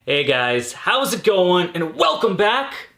Hey guys, how's it going? And welcome back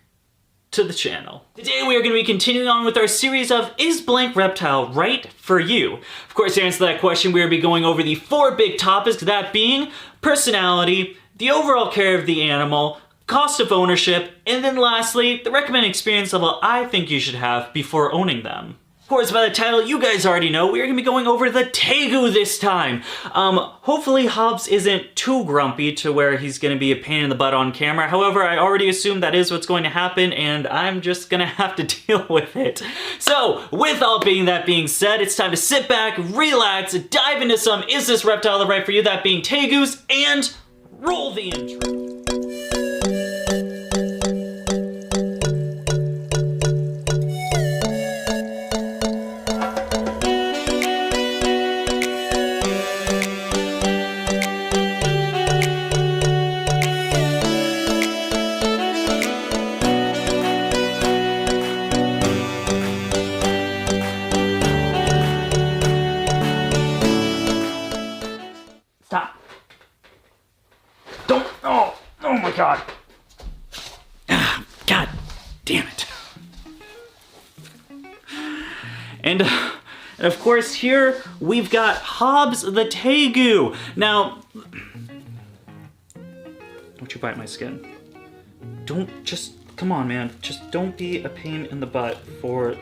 to the channel. Today we are going to be continuing on with our series of Is Blank Reptile Right for You? Of course, to answer that question, we will be going over the 4 big topics, that being personality, the overall care of the animal, cost of ownership, and then lastly, the recommended experience level I think you should have before owning them. Of course, by the title, you guys already know, we are going to be going over the tegu this time. Hopefully Hobbs isn't too grumpy to where he's going to be a pain in the butt on camera. However, I already assume that is what's going to happen, and I'm just going to have to deal with it. So, with all that being said, it's time to sit back, relax, dive into some Is This Reptile Right for You? That being tegus, and roll the intro. Stop. Don't. Oh my God. God damn it. And of course here we've got Hobbs the tegu. Now, don't you bite my skin. Come on man, just don't be a pain in the butt for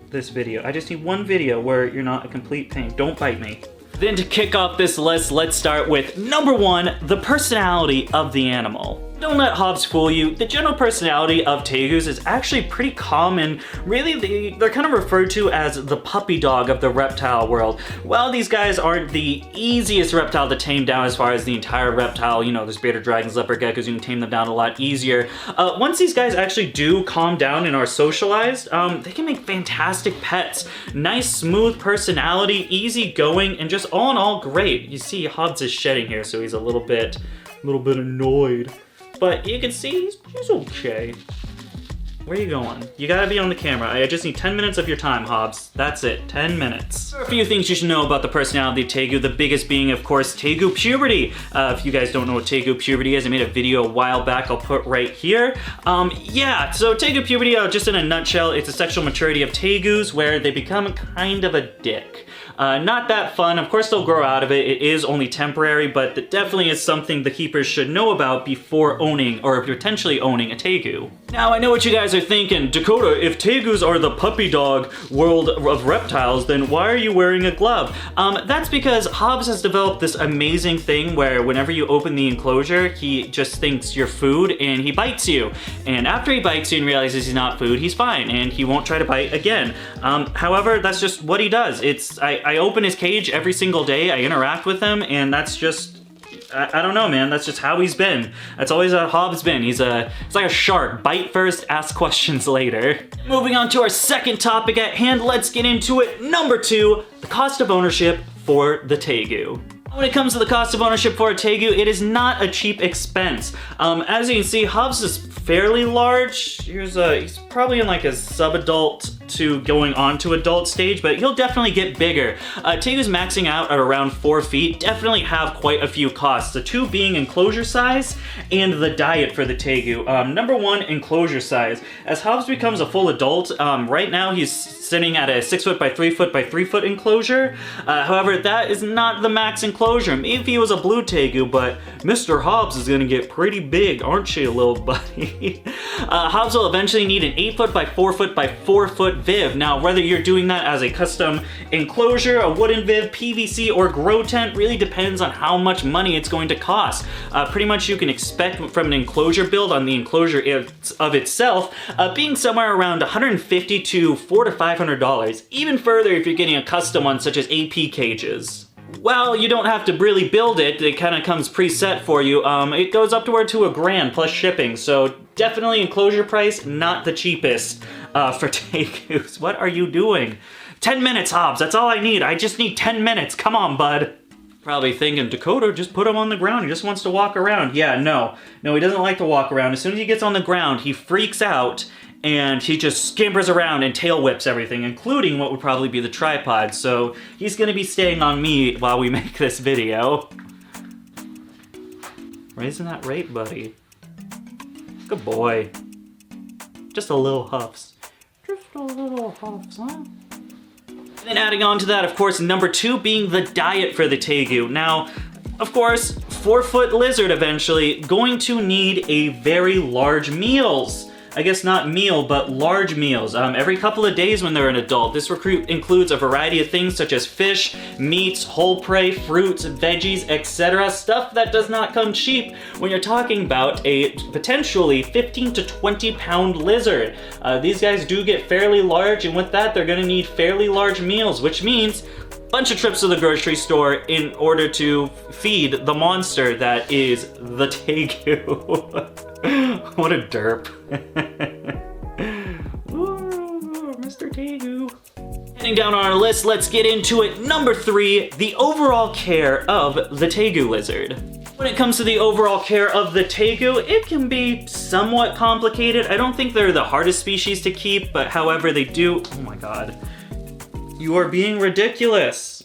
this video. I just need one video where you're not a complete pain. Don't bite me. Then to kick off this list, let's start with number 1, the personality of the animal. Don't let Hobbs fool you. The general personality of tegus is actually pretty common. Really, they're kind of referred to as the puppy dog of the reptile world. While these guys aren't the easiest reptile to tame down as far as the entire reptile, you know, there's bearded dragons, leopard geckos, you can tame them down a lot easier. Once these guys actually do calm down and are socialized, they can make fantastic pets. Nice, smooth personality, easy going, and just all in all great. You see Hobbs is shedding here, so he's a little bit annoyed. But you can see he's okay. Where are you going? You gotta be on the camera. I just need 10 minutes of your time, Hobbs. That's it, 10 minutes. There are a few things you should know about the personality of tegu, the biggest being, of course, tegu puberty. If you guys don't know what tegu puberty is, I made a video a while back I'll put right here. Yeah, so tegu puberty, just in a nutshell, it's a sexual maturity of tegus where they become kind of a dick. Not that fun. Of course, they'll grow out of it. It is only temporary, but it definitely is something the keepers should know about before owning or potentially owning a tegu. Now, I know what you guys are thinking. Dakota, if tegus are the puppy dog world of reptiles, then why are you wearing a glove? That's because Hobbs has developed this amazing thing where whenever you open the enclosure, he just thinks you're food and he bites you. And after he bites you and realizes he's not food, he's fine and he won't try to bite again. However, that's just what he does. I open his cage every single day, I interact with him, and that's just, I don't know, man, that's just how he's been. That's always how Hobbs been. It's like a shark, bite first, ask questions later. Moving on to our second topic at hand, let's get into it. Number 2, the cost of ownership for the tegu. When it comes to the cost of ownership for a tegu, it is not a cheap expense. As you can see, Hobbs is fairly large. He's probably in like a sub-adult to going on to adult stage, but he'll definitely get bigger. Tegus maxing out at around 4 feet definitely have quite a few costs. The 2 being enclosure size and the diet for the tegu. Number 1, enclosure size. As Hobbs becomes a full adult, right now he's sitting at a 6 foot by 3 foot by 3 foot enclosure. However, that is not the max enclosure. Maybe if he was a blue tegu, but Mr. Hobbs is gonna get pretty big, aren't you, little buddy? Hobbs will eventually need an 8 foot by 4 foot by 4 foot viv. Now, whether you're doing that as a custom enclosure, a wooden viv, PVC, or grow tent really depends on how much money it's going to cost. Pretty much you can expect from an enclosure build on the enclosure of itself being somewhere around $150 to $400 to $500. Even further if you're getting a custom one such as AP cages. Well, you don't have to really build it. It kind of comes preset for you. It goes up toward to $1,000 plus shipping. So definitely enclosure price, not the cheapest for tegus. What are you doing? 10 minutes, Hobbs. That's all I need. I just need 10 minutes. Come on, bud. Probably thinking, Dakota, just put him on the ground. He just wants to walk around. Yeah, no, he doesn't like to walk around. As soon as he gets on the ground, he freaks out and he just scampers around and tail whips everything, including what would probably be the tripod. So he's gonna be staying on me while we make this video. Raising that rate, buddy. Good boy. Just a little huffs. Just a little huffs, huh? And then adding on to that, of course, number 2 being the diet for the tegu. Now, of course, 4-foot lizard eventually going to need a very large meals. I guess not meal, but large meals. Every couple of days when they're an adult. This includes a variety of things such as fish, meats, whole prey, fruits, veggies, etc. Stuff that does not come cheap when you're talking about a potentially 15 to 20 pound lizard. These guys do get fairly large, and with that, they're gonna need fairly large meals, which means bunch of trips to the grocery store in order to feed the monster that is the tegu. What a derp. Ooh, Mr. Tegu. Heading down on our list, let's get into it. Number 3, the overall care of the tegu lizard. When it comes to the overall care of the tegu, it can be somewhat complicated. I don't think they're the hardest species to keep, but however they do... Oh my god. You are being ridiculous.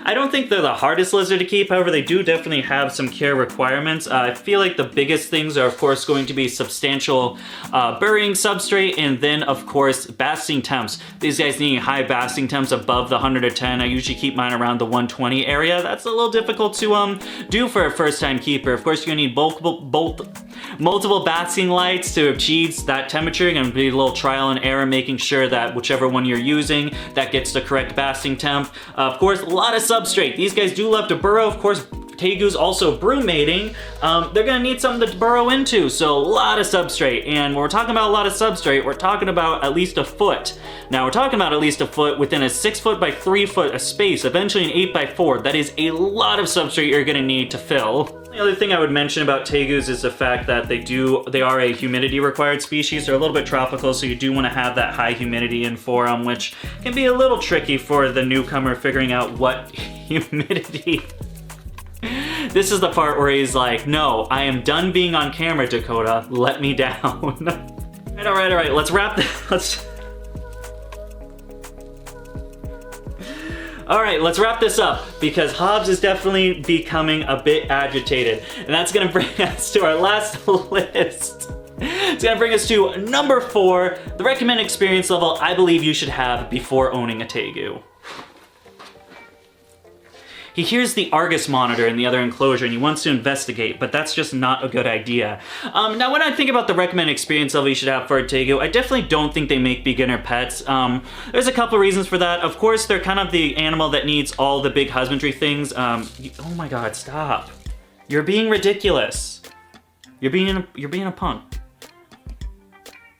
I don't think they're the hardest lizard to keep, however they do definitely have some care requirements. I feel like the biggest things are of course going to be substantial burying substrate, and then of course basking temps. These guys needing high basking temps above the 110. I usually keep mine around the 120 area. That's a little difficult to do for a first time keeper. Of course you're gonna need multiple basking lights to achieve that temperature. You're gonna be a little trial and error making sure that whichever one you're using that gets the correct basking temp. Of course, a lot of substrate. These guys do love to burrow. Of course, tegu's also brood mating. They're gonna need something to burrow into, so a lot of substrate. And when we're talking about a lot of substrate, we're talking about at least a foot. Now we're talking about at least a foot within a 6 foot by 3 foot space, eventually an 8 by 4. That is a lot of substrate you're gonna need to fill. The other thing I would mention about tegus is the fact that they are a humidity required species. They're a little bit tropical, so you do want to have that high humidity in for them, which can be a little tricky for the newcomer figuring out what humidity. This is the part where he's like, no, I am done being on camera, Dakota. Let me down. All right, let's wrap this. All right, let's wrap this up because Hobbs is definitely becoming a bit agitated, and that's gonna bring us to our last list. It's gonna bring us to number 4, the recommended experience level I believe you should have before owning a tegu. He hears the Argus monitor in the other enclosure and he wants to investigate, but that's just not a good idea. Now when I think about the recommended experience level you should have for a tegu, I definitely don't think they make beginner pets. There's a couple reasons for that. Of course, they're kind of the animal that needs all the big husbandry things. Oh my god, stop. You're being ridiculous. You're being a punk.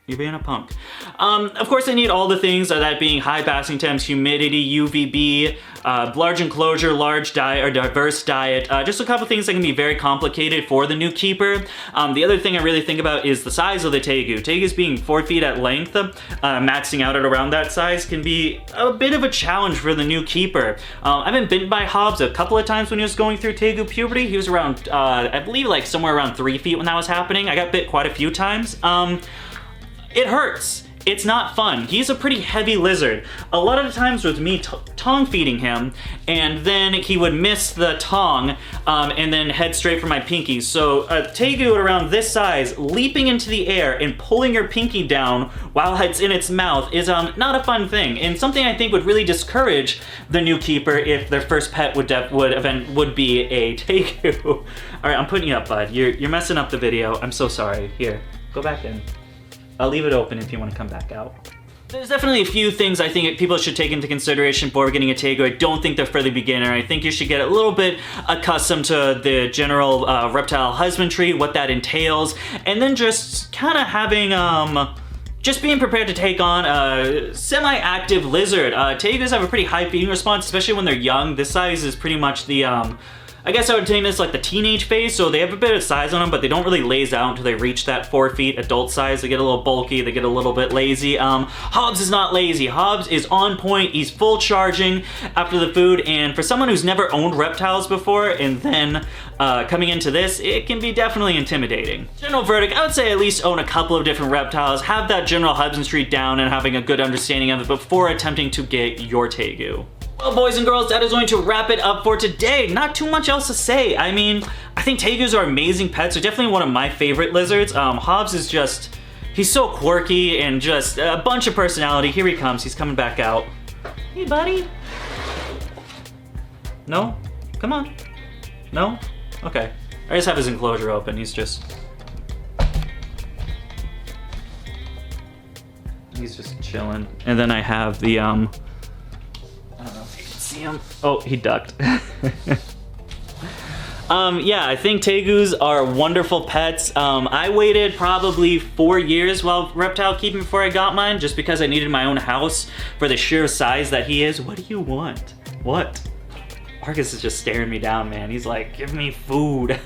You're being a punk. Of course, they need all the things, that being high basking temps, humidity, UVB, large enclosure, large diet, or diverse diet. Just a couple things that can be very complicated for the new keeper. The other thing I really think about is the size of the tegu. Tegus being 4 feet at length, maxing out at around that size can be a bit of a challenge for the new keeper. I've been bitten by Hobbs a couple of times when he was going through tegu puberty. He was around, I believe like somewhere around 3 feet when that was happening. I got bit quite a few times. It hurts. It's not fun. He's a pretty heavy lizard. A lot of the times with me tongue feeding him, and then he would miss the tongue and then head straight for my pinky. So a tegu at around this size, leaping into the air and pulling your pinky down while it's in its mouth is not a fun thing, and something I think would really discourage the new keeper if their first pet would be a tegu. All right, I'm putting you up, bud. You're messing up the video. I'm so sorry. Here, go back in. I'll leave it open if you want to come back out. There's definitely a few things I think people should take into consideration before getting a tegu. I don't think they're for the beginner. I think you should get a little bit accustomed to the general reptile husbandry, what that entails, and then just kind of having just being prepared to take on a semi-active lizard. Tegus have a pretty high feeding response, especially when they're young. This size is pretty much the I guess I would name this like the teenage phase, so they have a bit of size on them, but they don't really laze out until they reach that 4 feet adult size. They get a little bulky, they get a little bit lazy. Hobbs is not lazy. Hobbs is on point, he's full charging after the food, and for someone who's never owned reptiles before and then coming into this, it can be definitely intimidating. General verdict, I would say at least own a couple of different reptiles, have that general husbandry down and having a good understanding of it before attempting to get your tegu. Well, boys and girls, that is going to wrap it up for today. Not too much else to say. I mean, I think tegus are amazing pets. They're definitely one of my favorite lizards. Hobbs is just, he's so quirky and just a bunch of personality. Here he comes. He's coming back out. Hey, buddy. No? Come on. No? Okay. I just have his enclosure open. He's just chilling. And then I have the, I don't know if you can see him. Oh, he ducked. Yeah, I think tegus are wonderful pets. I waited probably 4 years while reptile keeping before I got mine, just because I needed my own house for the sheer size that he is. What do you want? What? Argus is just staring me down, man. He's like, give me food.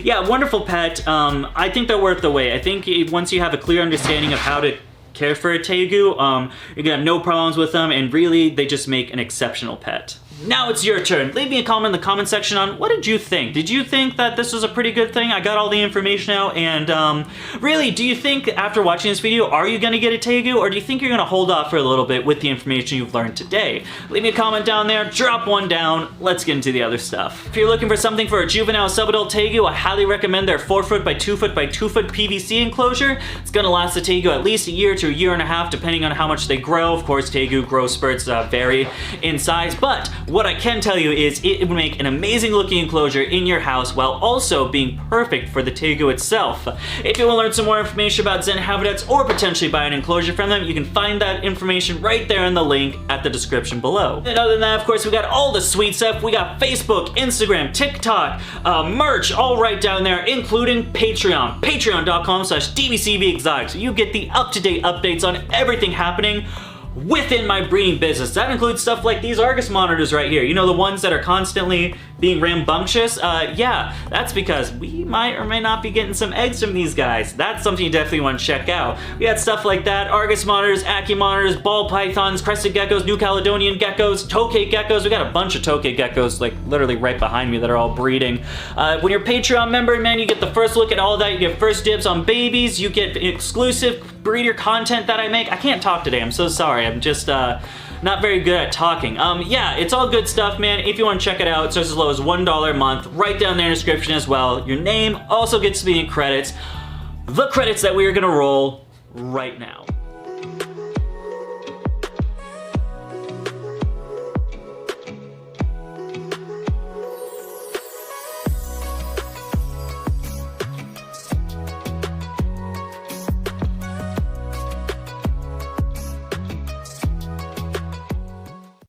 Yeah, wonderful pet. I think they're worth the wait. I think once you have a clear understanding of how to care for a tegu, you're gonna have no problems with them, and really, they just make an exceptional pet. Now it's your turn. Leave me a comment in the comment section on what did you think? Did you think that this was a pretty good thing? I got all the information out, and really, do you think after watching this video, are you gonna get a tegu, or do you think you're gonna hold off for a little bit with the information you've learned today? Leave me a comment down there, drop one down, let's get into the other stuff. If you're looking for something for a juvenile subadult tegu, I highly recommend their 4 foot by 2 foot by 2 foot PVC enclosure. It's gonna last the tegu at least a year to a year and a half, depending on how much they grow. Of course, tegu growth spurts vary in size, but what I can tell you is it would make an amazing looking enclosure in your house while also being perfect for the tegu itself. If you want to learn some more information about Zen habitats or potentially buy an enclosure from them, you can find that information right there in the link at the description below. And other than that, of course, we got all the sweet stuff. We got Facebook, Instagram, TikTok, merch, all right down there, including Patreon. Patreon.com/DBCBExotic. So you get the up-to-date updates on everything happening within my breeding business. That includes stuff like these Argus monitors right here. You know, the ones that are constantly being rambunctious? Yeah, that's because we might or may not be getting some eggs from these guys. That's something you definitely want to check out. We got stuff like that, Argus monitors, Ackie monitors, ball pythons, crested geckos, New Caledonian geckos, tokay geckos. We got a bunch of tokay geckos like literally right behind me that are all breeding. When you're a Patreon member, man, you get the first look at all that. You get first dibs on babies. You get exclusive breeder content that I make. I can't talk today, I'm so sorry. I'm just not very good at talking. Yeah, it's all good stuff, man. If you want to check it out, it starts as low as $1 a month. Right down there in the description as well. Your name also gets to be in credits. The credits that we are gonna roll right now.